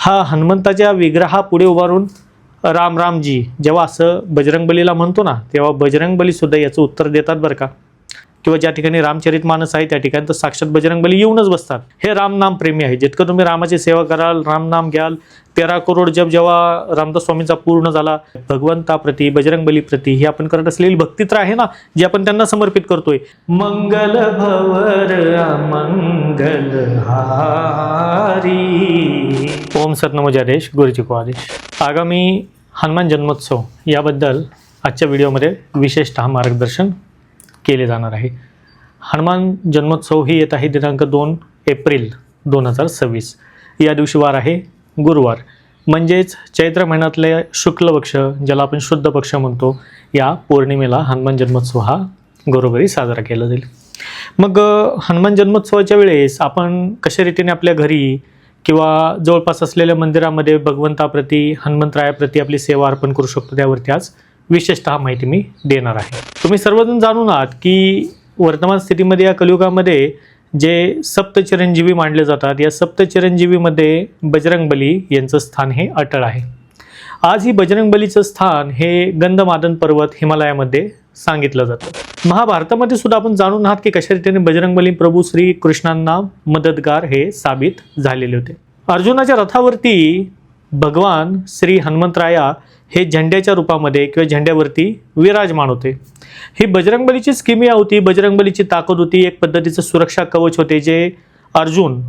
हा हनुमंताच्या विग्रहापुढे उभारून राम रामजी जेव्हा असं बजरंगबलीला म्हणतो ना, तेव्हा बजरंगबली सुद्धा याचं उत्तर देतात बरं का. किंवा ज्या ठिकाणी रामचरितमानस आहे त्या ठिकाणी तर साक्षात बजरंगबली येऊनच बसतात. हे रामनाम प्रेमी आहे. जितकं तुम्ही रामाची सेवा कराल, रामनाम घ्याल, 13 करोड जप जेव्हा रामदास स्वामींचा पूर्ण झाला, भगवंताप्रती बजरंगबली प्रती ही आपण करत असलेली भक्ती तर आहे ना, जी आपण त्यांना समर्पित करतोय. मंगल भवर मंगल हारी. ओम सतनमो जयदेश, गुरुजी को आदेश. आगामी हनुमान जन्मोत्सव याबद्दल आजच्या व्हिडिओमध्ये विशेषतः मार्गदर्शन केले जाणार आहे. हनुमान जन्मोत्सव ही येत आहे दिनांक 2 एप्रिल 2026. या दिवशी वार आहे गुरुवार, म्हणजेच चैत्र महिन्यातले शुक्ल पक्ष, ज्याला आपण शुद्ध पक्ष म्हणतो, या पौर्णिमेला हनुमान जन्मोत्सव हा घरोघरी साजरा केला जाईल. मग हनुमान जन्मोत्सवाच्या वेळेस आपण कशा रीतीने आपल्या घरी किंवा जवळपास असलेल्या मंदिरामध्ये भगवंताप्रती, हनुमंतरायाप्रती आपली सेवा अर्पण करू शकतो, त्यावरती आज विशेषतः माहिती मी देणार आहे. तुम्ही सर्वजण जाणून आहात की वर्तमान स्थितीमध्ये या कलियुगामध्ये जे सप्तचिरंजीवी मानले जातात, या सप्तचिरंजीवीमध्ये बजरंगबली यांचं स्थान हे अटळ आहे. आज ही बजरंगबलीचं स्थान हे गंधमादन पर्वत हिमालयामध्ये सांगितलं जातं. महाभारतामध्ये सुद्धा आपण जाणून आहात की कशा रीतीने बजरंगबली प्रभू श्री कृष्णांना मदतगार हे साबित झालेले होते. अर्जुनाच्या रथावरती भगवान श्री हनुमंतराया हे झेंड्याच्या रूपामध्ये किंवा झेंड्यावरती विराजमान होते. ही बजरंगबलीचीच किमया होती, बजरंगबलीची ताकद होती, एक पद्धतीचं सुरक्षा कवच होते, जे अर्जुन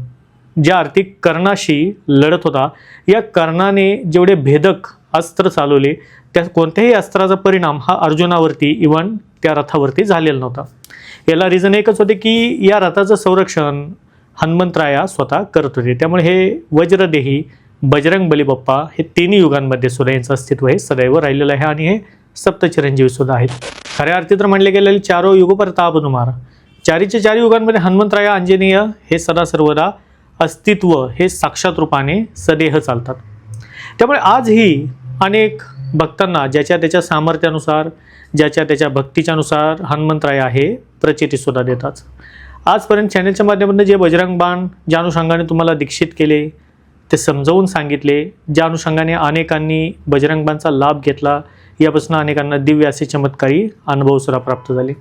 ज्या आर्थिक कर्णाशी लढत होता, या कर्णाने जेवढे भेदक अस्त्र चालवले त्या कोणत्याही अस्त्राचा परिणाम हा अर्जुनावरती इव्हन त्या रथावरती झालेला नव्हता. याला रिझन एकच होते की या रथाचं संरक्षण हनुमंतराया स्वतः करत होते. त्यामुळे हे वज्रदेही बजरंगबली बाप्पा हे तिन्ही युगांमध्ये सुद्धा यांचं अस्तित्व हे सदैव राहिलेलं आहे आणि हे सप्तचिरंजीवी सुद्धा आहेत. खऱ्या अर्थी तर म्हणले गेलेले चारो युग प्रताप तुम्हारा, चारीच्या चारी युगांमध्ये हनुमंतराया, आंजनेय हे सदा सर्वदा अस्तित्व हे साक्षात रूपाने सदेह चालतात. त्यामुळे आजही अनेक भक्तांना ज्याच्या त्याच्या सामर्थ्यानुसार, ज्याच्या त्याच्या भक्तीच्यानुसार हनुमंतराया हे प्रचिती सुद्धा देतात. आजपर्यंत चॅनलच्या माध्यमातून जे बजरंग बाण ज्या अनुषंगाने तुम्हाला दीक्षित केले, ते समजावून सांगितले, ज्या अनुषंगाने अनेकांनी बजरंगबाणचा लाभ घेतला, यापासून अनेकांना दिव्य असे चमत्कारी अनुभव सुद्धा प्राप्त झाले.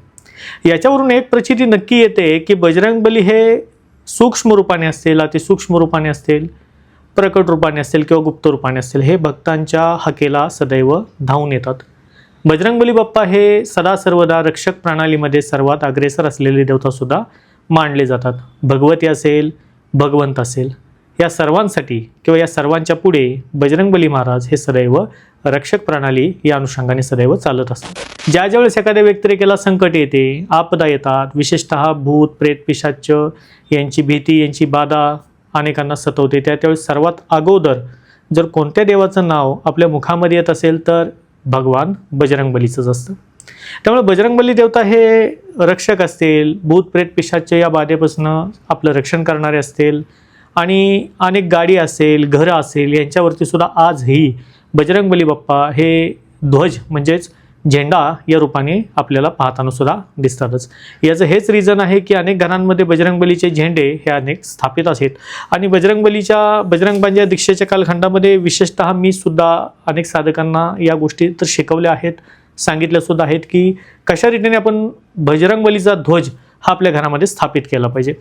याच्यावरून एक प्रचिती नक्की येते की बजरंगबली हे सूक्ष्म रूपाने असतील, अतिसूक्ष्म रूपाने असतील, प्रकट रूपाने असतील किंवा गुप्त रूपाने असतील, हे भक्तांच्या हाकेला सदैव धावून येतात. बजरंगबली बाप्पा हे सदा सर्वदा रक्षक प्रणालीमध्ये सर्वात अग्रेसर असलेले देवतासुद्धा मानले जातात. भगवती असेल, भगवंत असेल, या सर्वांसाठी किंवा या सर्वांच्या पुढे बजरंगबली महाराज हे सदैव रक्षक प्रणाली या अनुषंगाने सदैव चालत असतात. ज्या ज्यावेळेस एखाद्या व्यक्तिरेखेला संकट येते, आपदा येतात, विशेषतः भूत प्रेत पिशाच यांची भीती, यांची बाधा अनेकांना सतवते, त्यावेळेस सर्वात अगोदर जर कोणत्या देवाचं नाव आपल्या मुखामध्ये येत असेल तर भगवान बजरंगबलीचंच असतं. त्यामुळे बजरंगबली देवता हे रक्षक असतील, भूत प्रेत पिशाच या बाधेपासून आपलं रक्षण करणारे असतील, आणि अनेक गाडी असेल, घरं असेल, यांच्यावरती सुद्धा आजही बजरंगबली बाप्पा हे ध्वज म्हणजेच झेंडा या रूपाने आपल्याला पाहताना सुद्धा दिसतातच. याचं हेच रिझन आहे की अनेक घरांमध्ये बजरंगबलीचे झेंडे हे अनेक स्थापित आहेत. आणि बजरंगबांच्या दीक्षेच्या कालखंडामध्ये विशेषतः मी सुद्धा अनेक साधकांना या गोष्टी तर शिकवल्या आहेत, सांगितल्या सुद्धा आहेत की कशा रीतीने आपण बजरंगबलीचा ध्वज हा आपल्या घरामध्ये स्थापित केला पाहिजे.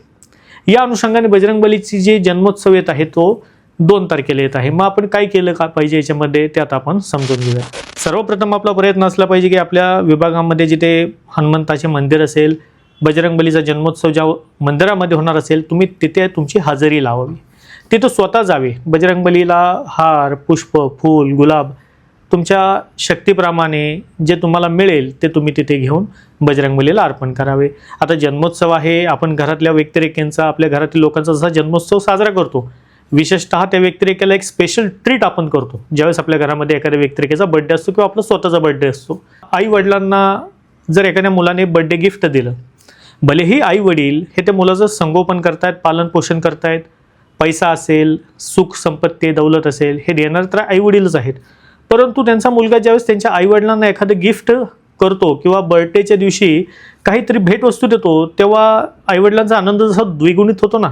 या अनुषंगाने बजरंगबलीची जी जन्मोत्सव येत आहे तो 2 तारखेला येत आहे. मग आपण काय केलं का पाहिजे याच्यामध्ये ते आता आपण समजून घेऊया. सर्वप्रथम आपला प्रयत्न असला पाहिजे की आपल्या विभागामध्ये जिथे हनुमंताचे मंदिर असेल, बजरंगबलीचा जन्मोत्सव ज्या मंदिरामध्ये होणार असेल, तुम्ही तिथे तुमची हजेरी लावावी. तिथं स्वतः जावे, बजरंगबलीला हार, पुष्प, फूल, गुलाब तुमच्या शक्तीप्रमाणे जे तुम्हाला मिळेल ते तुम्ही तिथे घेऊन बजरंगबलीला अर्पण करावे. आता जन्मोत्सव आहे, आपण घरातल्या व्यक्तिरेखेंचा, आपल्या घरातील लोकांचा जसा जन्मोत्सव साजरा करतो, विशेषतः त्या व्यक्तिरेखेला एक स्पेशल ट्रीट आपण करतो. ज्यावेळेस आपल्या घरामध्ये एखाद्या व्यक्तिरेखेचा बर्थडे असतो किंवा आपला स्वतःचा बर्थडे असतो, आई वडिलांना जर एखाद्या मुलाने बर्थडे गिफ्ट दिलं, भलेही आई वडील हे त्या मुलाचं संगोपन करतायत, पालन पोषण करतायत, पैसा असेल, सुख संपत्ती, दौलत असेल, हे देणार तर आई वडीलच आहेत. परंतु त्यांचा मुलगा ज्यावेळेस त्यांच्या आईवडिलांना एखादं गिफ्ट करतो किंवा बर्थडेच्या दिवशी काहीतरी भेटवस्तू देतो, तेव्हा आईवडिलांचा आनंद जसा द्विगुणित होतो ना.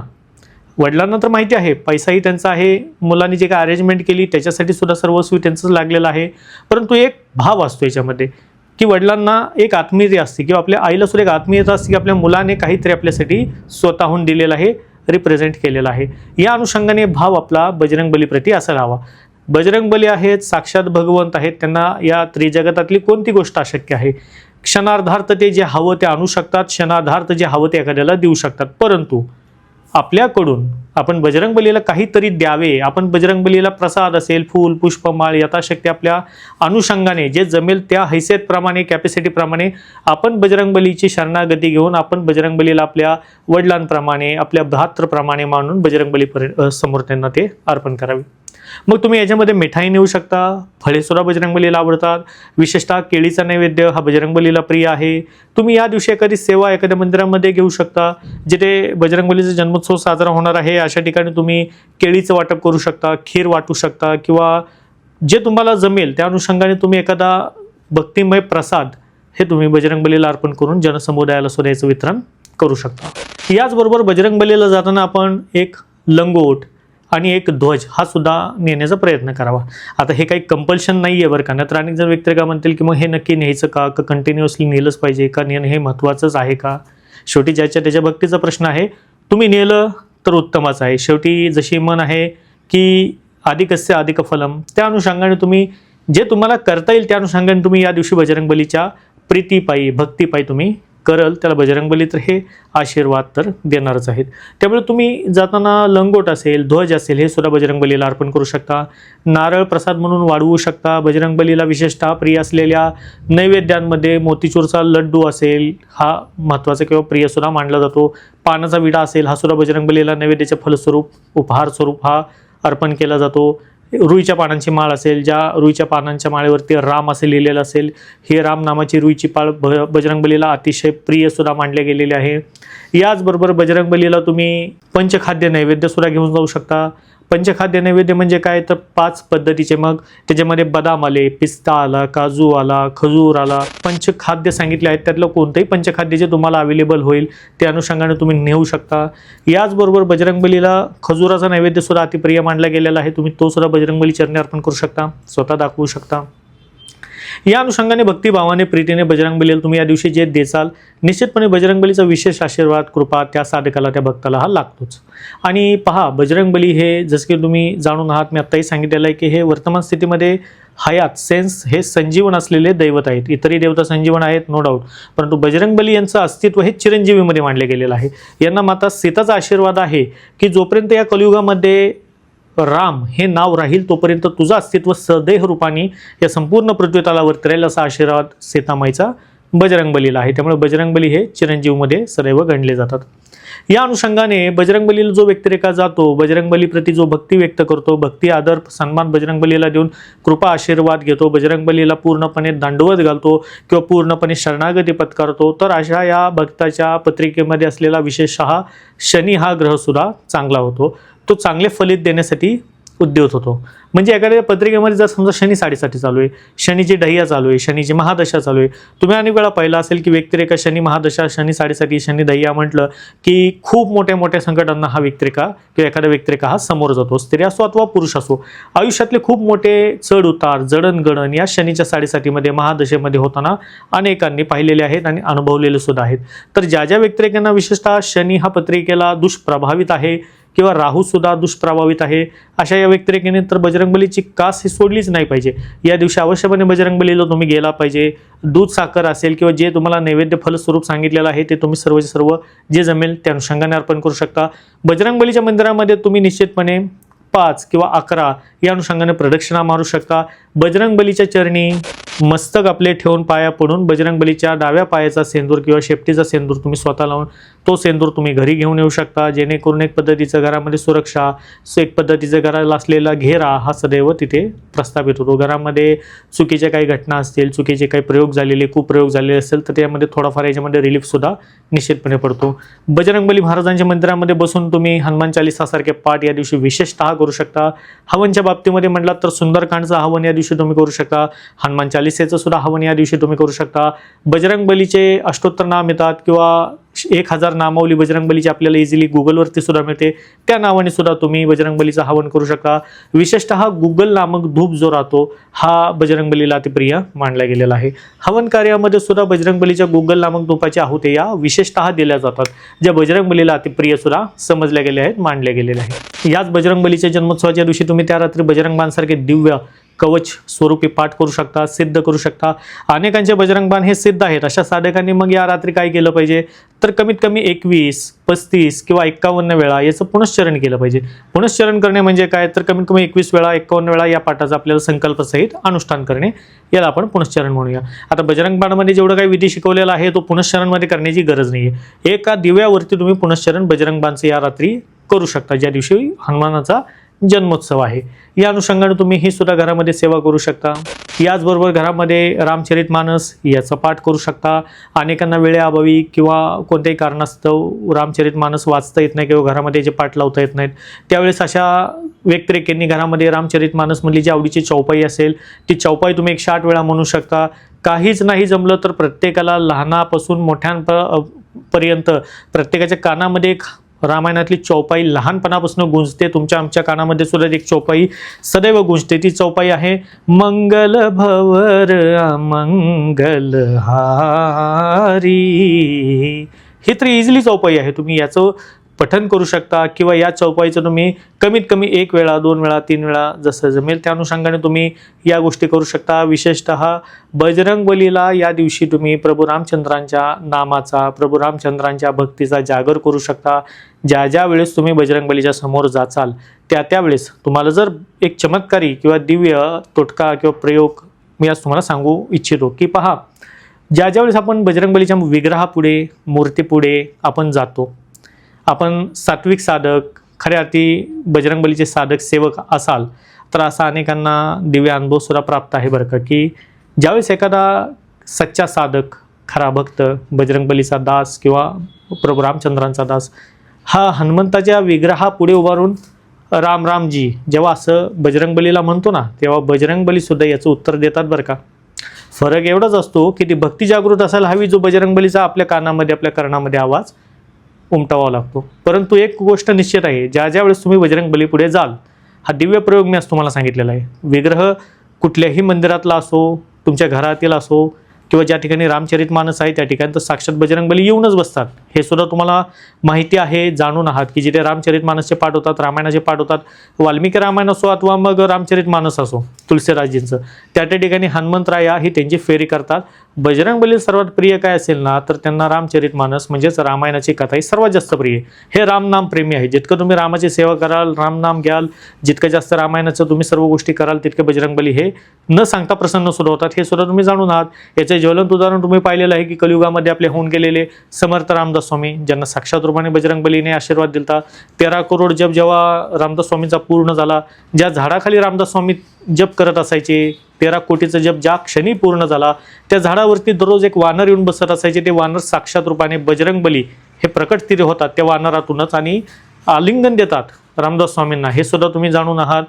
वडिलांना तर माहिती आहे, पैसाही त्यांचा आहे, मुलांनी जे काय अरेंजमेंट केली त्याच्यासाठी सुद्धा सर्वस्वी त्यांचंच लागलेलं आहे, परंतु एक भाव असतो याच्यामध्ये की वडिलांना एक आत्मीयता असते किंवा आपल्या आईला सुद्धा एक आत्मीयता असते की आपल्या मुलाने काहीतरी आपल्यासाठी स्वतःहून दिलेलं आहे, रिप्रेझेंट केलेलं आहे. या अनुषंगाने भाव आपला बजरंगबलीप्रती असायला हवा. बजरंगबली आहेत, साक्षात भगवंत आहेत, त्यांना या त्रिजगतातली कोणती गोष्ट अशक्य आहे. क्षणार्धार्थ ते जे हवं ते आणू शकतात, क्षणार्धार्थ जे हवं ते एखाद्याला देऊ शकतात, परंतु आपल्याकडून आपण बजरंगबलीला काहीतरी द्यावे. आपण बजरंगबलीला प्रसाद असेल, फूल, पुष्पमाळ यथाशक्ती आपल्या अनुषंगाने जे जमेल त्या हैसियतप्रमाणे, कॅपॅसिटीप्रमाणे आपण बजरंगबलीची शरणागती घेऊन आपण बजरंगबलीला आपल्या वडिलांप्रमाणे, आपल्या भ्रातृप्रमाणे मानून बजरंगबली समोर त्यांना ते अर्पण करावे. मग तुम्ही याच्यामध्ये मिठाई नेऊ शकता, फळे सुद्धा बजरंगबलीला आवडतात, विशेषतः केळीचा नैवेद्य हा बजरंगबलीला प्रिय आहे. तुम्ही या दिवशी एखादी सेवा एखाद्या मंदिरामध्ये घेऊ शकता, जिथे बजरंगबलीचा जन्मोत्सव साजरा होणार आहे अशा ठिकाणी तुम्ही केळीचं वाटप करू शकता, खीर वाटू शकता किंवा जे तुम्हाला जमेल त्या अनुषंगाने तुम्ही एखादा भक्तिमय प्रसाद हे तुम्ही बजरंगबलीला अर्पण करून जनसमुदायाला सुद्धा याचं वितरण करू शकता. याचबरोबर बजरंगबलीला जाताना आपण एक लंगोट आणि एक ध्वज हा सुद्धा नेण्याचा प्रयत्न करावा. आता हे काही कंपल्शन नाही आहे बरं का, तर अनेक जण व्यक्ती का म्हणतील की मग हे नक्की न्यायचं का कंटिन्युअसली नेलंच पाहिजे का, नेणं हे महत्त्वाचंच आहे का. शेवटी ज्याच्या त्याच्या भक्तीचा प्रश्न आहे, तुम्ही नेलं तर उत्तमच आहे. शेवटी जशी मन आहे की अधिकस्य अधिक फलम, त्या अनुषंगाने तुम्ही जे तुम्हाला करता येईल त्या अनुषंगाने तुम्ही या दिवशी बजरंगबलीच्या प्रीतीपायी, भक्तीपायी तुम्ही करल, त्याला बजरंगबली तर हे आशीर्वाद तर देणारच आहेत. त्यामुळे तुम्ही जाताना लंगोट असेल, ध्वज असेल हे सुद्धा बजरंगबलीला अर्पण करू शकता. नारळ प्रसाद म्हणून वाढवू शकता. बजरंगबलीला विशेषतः प्रिय असलेल्या नैवेद्यांमध्ये मोतीचूरचा लड्डू असेल हा महत्त्वाचा किंवा प्रिय सुद्धा मानला जातो. पानाचा विडा असेल हा सुद्धा बजरंगबलीला नैवेद्याचे फलस्वरूप, उपहार स्वरूप हा अर्पण केला जातो. रुईच्या पानांची माळ असेल, ज्या रुईच्या पानांच्या माळेवरती राम असे लिहिलेलं असेल, ही राम नामाची रुईची पाळ बजरंगबलीला अतिशय प्रिय सुद्धा मानले गेलेले आहे. याचबरोबर बजरंगबलीला तुम्ही पंचखाद्य नैवेद्य सुद्धा घेऊन जाऊ शकता. पंचखाद्य नैवेद्य म्हणजे काय, तर 5 पद्धतीचे, मग त्याच्यामध्ये बदाम आले, पिस्ता आला, काजू आला, खजूर आला, पंचखाद्य सांगितले आहेत. त्यातलं कोणतंही पंचखाद्य जे तुम्हाला अवेलेबल होईल त्या अनुषंगाने तुम्ही नेऊ शकता. याचबरोबर बजरंगबलीला खजुराचा नैवेद्य सुद्धा अतिप्रिय मानला गेलेला आहे. तुम्ही तो सुद्धा बजरंगबली चरणी अर्पण करू शकता, स्वतः दाखवू शकता. या अनुषंगाने भक्तिभावाने, प्रीतीने बजरंगबलीला तुम्ही या दिवशी जे देसाल, निश्चितपणे बजरंगबलीचा विशेष आशीर्वाद, कृपा त्या साधकाला, त्या भक्ताला हा लागतोच. आणि पहा, बजरंगबली हे जसं की तुम्ही जाणून आहात, मी आत्ताही सांगितलेलं आहे की हे वर्तमान स्थितीमध्ये हयात, सेन्स हे संजीवन असलेले दैवत आहेत. इतरही देवता संजीवन आहेत नो डाऊट, परंतु बजरंगबली यांचं अस्तित्व हे चिरंजीवीमध्ये मानले गेलेलं आहे. यांना माता सीताचा आशीर्वाद आहे की जोपर्यंत या कलियुगामध्ये राम हे नाव राहील तोपर्यंत तुझं अस्तित्व सदैव रूपाने या संपूर्ण पृथ्वीतलावर राहील, असा आशीर्वाद सीतामाईचा बजरंगबलीला आहे. त्यामुळे बजरंगबली हे चिरंजीवमध्ये सदैव गणले जातात. या अनुषंगाने बजरंगबलीला जो व्यक्तिरेखा जातो, बजरंगबलीप्रती जो भक्ती व्यक्त करतो, भक्ती आदर सन्मान बजरंगबलीला देऊन कृपा आशीर्वाद घेतो, बजरंगबलीला पूर्णपणे दंडवत घालतो किंवा पूर्णपणे शरणागती पत्करतो, तर अशा या भक्ताच्या पत्रिकेमध्ये असलेला विशेषतः शनी हा ग्रह सुद्धा चांगला होतो. तो चांगले फलित देण्यासाठी उद्युत होतो. म्हणजे एखाद्या पत्रिकेमध्ये जर समजा शनी साडेसाठी चालू आहे, शनीची ढैया चालू आहे, शनीची महादशा चालू आहे, तुम्ही अनेक वेळा पाहिलं असेल की व्यक्तिरेखा शनी महादशा, शनी साडेसाठी, शनी ढैया म्हटलं की खूप मोठ्या मोठ्या संकटांना हा व्यक्तिरेखा किंवा एखादा व्यक्तिरेखा हा समोर जातो. स्त्री असो अथवा पुरुष असो, आयुष्यातले खूप मोठे चढ उतार, जडणघडण या शनीच्या साडेसातीमध्ये, महादशेमध्ये होताना अनेकांनी पाहिलेले आहेत आणि अनुभवलेले सुद्धा आहेत. तर ज्या ज्या व्यक्तिरेखांना विशेषतः शनी हा पत्रिकेला दुष्प्रभावित आहे किंवा राहू सुद्धा दुष्प्रभावित आहे, अशा या व्यक्तिरेखेने तर बजरंगबलीची कास ही सोडलीच नाही पाहिजे. या दिवशी अवश्यपणे बजरंगबलीला तुम्ही गेला पाहिजे. दूध साखर असेल किंवा जे तुम्हाला नैवेद्य फल स्वरूप सांगितलेलं आहे ते तुम्ही सर्वचे सर्व जे जमेल त्या अनुषंगाने अर्पण करू शकता. बजरंगबलीच्या मंदिरामध्ये तुम्ही निश्चितपणे 5 किंवा 11 या अनुषंगाने प्रदक्षिणा मारू शकता. बजरंगबलीच्या चरणी मस्तक आपले ठेवून पाया पडून बजरंगबलीच्या डाव्या पायाचा सेंदूर किंवा शेपटीचा सेंदूर तुम्ही स्वतः लावून तो सेंदूर तुम्ही घरी घेऊन येऊ शकता, जेणेकरून एक पद्धतीचं घरामध्ये सुरक्षा, एक पद्धतीचं घराला असलेला घेरा हा सदैव तिथे प्रस्थापित होतो. घरामध्ये चुकीच्या काही घटना असतील, चुकीचे काही प्रयोग झालेले, कुप्रयोग झालेले असेल तर त्यामध्ये थोडाफार याच्यामध्ये रिलीफ सुद्धा निश्चितपणे पडतो. बजरंगबली महाराजांच्या मंदिरामध्ये बसून तुम्ही हनुमान चालीसासारखे पाठ या दिवशी विशेषतः करू शकता. हवनच्या बाबतीमध्ये म्हटलं तर सुंदरकांडचं हवन या दिवशी तुम्ही करू शकता. हनुमान चालीसेचं सुद्धा हवन या दिवशी तुम्ही करू शकता. बजरंगबलीचे अष्टोत्तर नाम येतात किंवा 1000 नामावली बजरंगबलीची आपल्याला इझिली गुगलवरती सुद्धा मिळते. त्या नावाने सुद्धा तुम्ही बजरंगबलीचं हवन करू शकता. विशेषतः गुगल नामक धूप जो राहतो हा बजरंगबलीला अतिप्रिय मानला गेलेला आहे. हवन कार्यामध्ये सुद्धा बजरंगबलीच्या गुगल नामक धूपाच्या आहुती या विशेषतः दिल्या जातात, ज्या बजरंगबलीला अतिप्रिय सुद्धा समजल्या गेल्या आहेत, मानल्या गेलेल्या आहेत. याच बजरंगबलीच्या जन्मोत्सवाच्या दिवशी तुम्ही त्या रात्री बजरंगबाणसारखे दिव्य कवच स्वरूपी पाठ करू शकता, सिद्ध करू शकता. अनेकांचे बजरंगबाण हे सिद्ध आहेत. अशा साधकांनी मग या रात्री काय केलं पाहिजे, तर कमीत कमी 21, 35 किंवा 51 वेळा याचं पुनश्चरण केलं पाहिजे. पुनश्चरण करणे म्हणजे काय, तर कमीत कमी 21 वेळा 51 वेळा या पाठाचं आपल्याला संकल्पसहित अनुष्ठान करणे, याला आपण पुनश्चरण म्हणूया. आता बजरंगबाणमध्ये जेवढं काही विधी शिकवलेला आहे तो पुनश्चरणमध्ये करण्याची गरज नाही आहे. एका दिव्यावरती तुम्ही पुनश्चरण बजरंगबाणचं या रात्री करू शकता, ज्या दिवशी हनुमानाचा जन्मोत्सव आहे. या अनुषंगाने तुम्ही ही सुद्धा घरामध्ये सेवा करू शकता. याचबरोबर घरामध्ये रामचरितमानस याचा पाठ करू शकता. अनेकांना वेळेअभावी किंवा कोणत्याही कारणास्तव रामचरितमानस वाचता येत नाही किंवा घरामध्ये जे पाठ लावता येत नाहीत, त्यावेळेस अशा व्यक्तिरेखांनी घरामध्ये रामचरितमानस मधली जी आवडीची चौपाई असेल ती चौपाई तुम्ही 108 वेळा म्हणू शकता. काहीच नाही जमलं तर प्रत्येकाला लहानापासून मोठ्यांपर्यंत प्रत्येकाच्या कानामध्ये एक रामायणातली चौपाई लहानपणापासून गुंजते. तुमच्या आमच्या कानामध्ये सुद्धा एक चौपाई सदैव गुंजते. ती चौपाई आहे मंगल भवर मंगल हारी. ही तर इझिली चौपाई आहे. तुम्ही याचं पठन करू शकता किंवा या चौपाईचं तुम्ही कमीत कमी 1 वेळा 2 वेळा 3 वेळा जसं जमेल त्या अनुषंगाने तुम्ही या गोष्टी करू शकता. विशेषतः बजरंगबलीला या दिवशी तुम्ही प्रभू रामचंद्रांच्या नामाचा, प्रभू रामचंद्रांच्या भक्तीचा जागर करू शकता. ज्या ज्या वेळेस तुम्ही बजरंगबलीच्या समोर जाचाल त्या वेळेस तुम्हाला जर एक चमत्कारी किंवा दिव्य तोटका किंवा प्रयोग मी आज तुम्हाला सांगू इच्छितो की पहा, ज्या ज्या वेळेस आपण बजरंगबलीच्या विग्रहापुढे, मूर्तीपुढे आपण जातो, आपण सात्विक साधक, खऱ्या अर्थी बजरंगबलीचे साधक सेवक असाल तर असा अनेकांना दिव्य अनुभव सुद्धा प्राप्त आहे बरं का, की ज्यावेळेस एखादा सच्चा साधक, खरा भक्त, बजरंगबलीचा दास किंवा प्रभू रामचंद्रांचा दास हा हनुमंताच्या विग्रहापुढे उभारून राम रामजी जेव्हा असं बजरंगबलीला म्हणतो ना, तेव्हा बजरंगबली सुद्धा याचं उत्तर देतात बरं का. फरक एवढाच असतो की ती भक्ती जागृत असायला हवी, जो बजरंगबलीचा आपल्या कानामध्ये, आपल्या कर्णामध्ये आवाज उमटावा लागतो. परंतु एक गोष्ट निश्चित आहे, ज्या ज्या वेळेस तुम्ही बजरंगबली पुढे जाल, हा दिव्य प्रयोग मी आज तुम्हाला सांगितलेला आहे. विग्रह कुठल्याही मंदिरातला असो, तुमच्या घरातील असो किंवा ज्या ठिकाणी रामचरितमानस आहे त्या ठिकाणी तर साक्षात बजरंगबली येऊनच बसतात. हे सुद्धा तुम्हाला माहिती आहे, जाणून आहात की जिथे रामचरितमानसचे पाठ होतात, रामायणाचे पाठ होतात, वाल्मिकी रामायण असो अथवा मग रामचरितमानस असो तुलसीराजजींचं, त्या ठिकाणी हनुमंतराया ही त्यांची फेरी करतात. बजरंगबली सर्वात प्रिय काय असेल ना, तर त्यांना रामचरितमानस म्हणजेच रामायणाची कथा ही सर्वात जास्त प्रिय. हे रामनाम प्रेमी आहे. जितकं तुम्ही रामाची सेवा कराल, रामनाम घ्याल, जितकं जास्त रामायणाचं तुम्ही सर्व गोष्टी कराल, तितके बजरंगबली हे न सांगता प्रसन्न सुद्धा होतात. हे सुद्धा तुम्ही जाणून आहात. याचे ज्वलंत उदाहरण तुम्ही पाहिलेलं आहे की कलियुगामध्ये आपले होऊन गेलेले समर्थ रामदास स्वामी, ज्यांना साक्षात रूपाने बजरंगबलीने आशीर्वाद दिलता. 13 करोड जप जेव्हा रामदास स्वामींचा पूर्ण झाला, ज्या झाडाखाली रामदास स्वामी जप करत असायचे, 13 कोटीचा जप ज्या क्षणी पूर्ण झाला, त्या झाडावरती दररोज एक वानर येऊन बसत असायचे. ते वानर साक्षात रूपाने बजरंगबली हे प्रकट स्थिती होतात त्या वानरातूनच आणि आलिंगन देतात रामदास स्वामींना. हे सुद्धा तुम्ही जाणून आहात.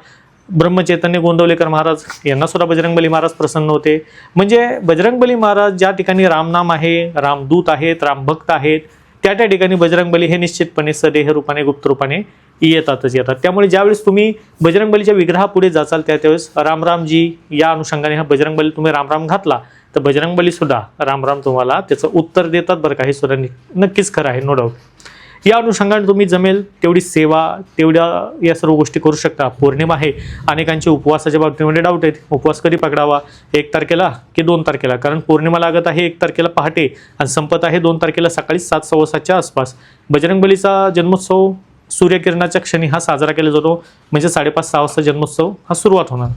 ब्रह्मचैतन्य गोंदवलेकर महाराज यांना सुद्धा बजरंगबली महाराज प्रसन्न होते. म्हणजे बजरंगबली महाराज ज्या ठिकाणी रामनाम आहे, रामदूत आहेत, रामभक्त आहेत, त्या ठिकाणी बजरंगबली हे निश्चितपणे सदेह रूपाने, गुप्त रूपाने येतातच येतात. त्यामुळे ज्यावेळेस तुम्ही बजरंगबलीच्या विग्रहापुढे जाचाल त्यावेळेस रामरामजी या अनुषंगाने हा बजरंगबली तुम्ही रामराम घातला तर बजरंगबली सुद्धा रामराम तुम्हाला त्याचं उत्तर देतात बरं का. हे सुद्धा नक्कीच खरं आहे, नो डाऊट. या अनुषंगाने तुम्ही जमेल तेवढी सेवा, तेवढ्या या सर्व गोष्टी करू शकता. पौर्णिमा आहे, अनेकांचे उपवासाच्या बाबतीमध्ये डाऊट आहेत. उपवास कधी पकडावा, 1 तारखेला की 2 तारखेला? कारण पौर्णिमा लागत आहे 1 तारखेला पहाटे आणि संपत आहे 2 तारखेला सकाळी 7, 7:15च्या आसपास. बजरंगबलीचा जन्मोत्सव सूर्यकिरणाच्या क्षणी हा साजरा केला जातो, म्हणजे 5:30, 6 वाजता जन्मोत्सव हा सुरुवात होणार.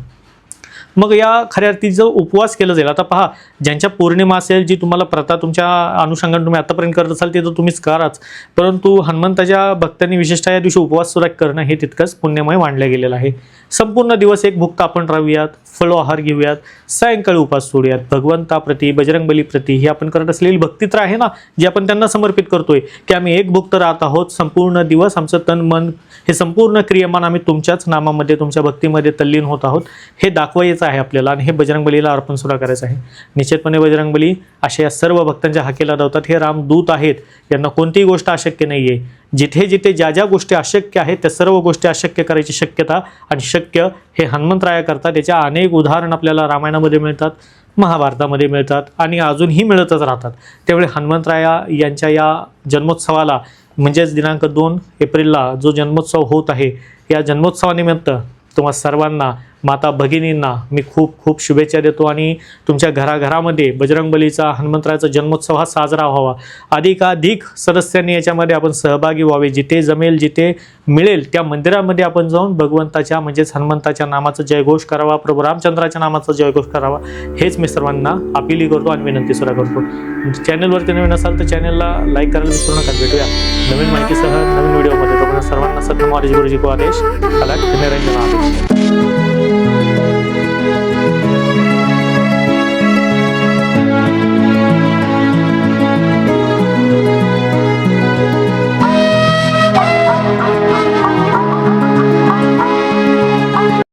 मग या खऱ्या अर्थी जो उपवास केला जाईल, आता पहा, ज्यांच्या पौर्णिमा असेल, जी तुम्हाला प्रथा तुमच्या अनुषंगाने तुम्ही आतापर्यंत करत असाल ते तर तुम्हीच कराच, परंतु हनुमंताच्या भक्तांनी विशेषतः या दिवशी उपवास सुद्धा करणं हे तितकंच पुण्यमय मानलं गेलेलं आहे. संपूर्ण दिवस एक भुक्त आपण राहूयात, फळोआहार घेऊयात, सायंकाळी उपास सोडूयात. भगवंताप्रती, बजरंगबलीप्रती ही आपण करत असलेली भक्ती तर आहे ना, जी आपण त्यांना समर्पित करतोय की आम्ही एक भुक्त राहत आहोत, संपूर्ण दिवस आमचं तन मन हे संपूर्ण क्रियमान आम्ही तुमच्याच नामामध्ये, तुमच्या भक्तीमध्ये तल्लीन होत आहोत, हे दाखवायचं आहे आपल्याला आणि हे बजरंगबलीला अर्पण सुद्धा करायचं आहे. निश्चितपणे बजरंगबली अशा या सर्व भक्तांच्या हाकेला धावतात. हे रामदूत आहेत, यांना कोणतीही गोष्ट अशक्य नाही आहे. जिथे जिथे ज्या ज्या गोष्टी अशक्य आहेत त्या सर्व गोष्टी अशक्य करायची शक्यता आणि शक्य हे हनुमंतराया करतात. याच्या अनेक उदाहरण आपल्याला रामायणामध्ये मिळतात, महाभारतामध्ये मिळतात आणि अजूनही मिळतच राहतात. त्यामुळे हनुमंतराया यांच्या या जन्मोत्सवाला म्हणजेच दिनांक 2 एप्रिलला जो जन्मोत्सव होत आहे, या जन्मोत्सवानिमित्त तुम्हा सर्वांना, माता भगिनींना मी खूप खूप शुभेच्छा देतो आणि तुमच्या घराघरामध्ये बजरंगबलीचा, हनुमंतरायाचा जन्मोत्सव हा साजरा व्हावा. अधिकाधिक सदस्यांनी याच्यामध्ये आपण सहभागी व्हावे. जिथे जमेल, जिथे मिळेल त्या मंदिरामध्ये आपण जाऊन भगवंताच्या म्हणजेच हनुमंताच्या नामाचा जयघोष करावा, प्रभू रामचंद्राच्या नामाचा जयघोष करावा. हेच मी सर्वांना अपील करतो आणि विनंती सुद्धा करतो. चॅनलवरती नवीन असाल तर चॅनलला लाईक करायला विसरू नका. भेटूया नवीन माहितीसह नवीन व्हिडिओमध्ये. तोपर्यंत सर्वांना सद्गुरू महाराज गुरुजी को आदेश. कलाक निरंजन आदेश.